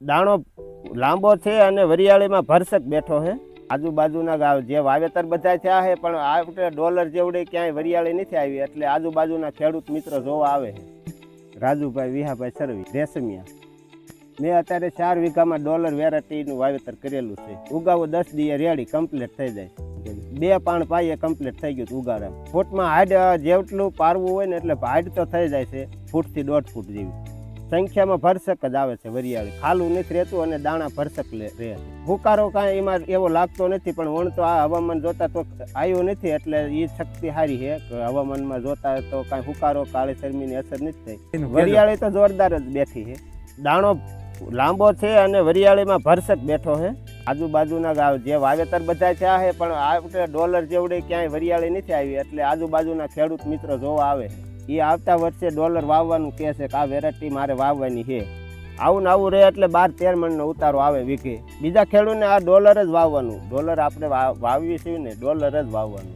દાણો લાંબો છે અને વરિયાળીમાં ભરસક બેઠો છે. આજુબાજુના ગામ જે વાવેતર બધા થયા છે પણ આ વખતે ડોલર જેવડી ક્યાંય વરિયાળી નથી આવી, એટલે આજુબાજુના ખેડૂત મિત્રો જોવા આવે છે. રાજુભાઈ વિહાભાઈ સરવી રેશમિયા. મેં અત્યારે 4 વીઘામાં ડોલર વેરાયટીનું વાવેતર કરેલું છે. ઉગાવો 10 દીએ રેડી કમ્પ્લીટ થઈ જાય. 2 પાણ પાઈએ કમ્પ્લીટ થઈ ગયું ઉગાડા. ફૂટમાં હાઈટ જેટલું પારવું હોય ને એટલે હાઈટ તો થઈ જાય છે, ફૂટથી 1.5 ફૂટ જેવી સંખ્યામાં ભરસક જ આવે છે વરિયાળી. ખાલું નથી રહેતું અને દાણા ભરસક રહે. હુકારો કાંઈ એમાં એવો લાગતો નથી, પણ વણ તો આ હવામાન જોતા તો આવ્યો નથી, એટલે એ શક્તિ સારી છે કે હવામાનમાં જોતા તો કાંઈ હુકારો કાળી શરમીની અસર નથી થઈ. વરિયાળી તો જોરદાર જ બેઠી છે. દાણો લાંબો છે અને વરિયાળીમાં ભરસક બેઠો છે. આજુબાજુના ગામ જે વાવેતર બધા થયા છે પણ આ વખતે ડોલર જેવડી ક્યાંય વરિયાળી નથી આવી, એટલે આજુબાજુના ખેડૂત મિત્રો જોવા આવે છે. એ આવતા વર્ષે ડોલર વાવવાનું કહે છે કે આ વેરાયટી મારે વાવવાની છે. આવું ને આવું રહે એટલે 12-13 મણનો ઉતારો આવે વીઘે. બીજા ખેડૂતને આ ડોલર જ વાવવાનું. ડોલર આપણે વાવીએ છીએ ને, ડોલર જ વાવવાનું.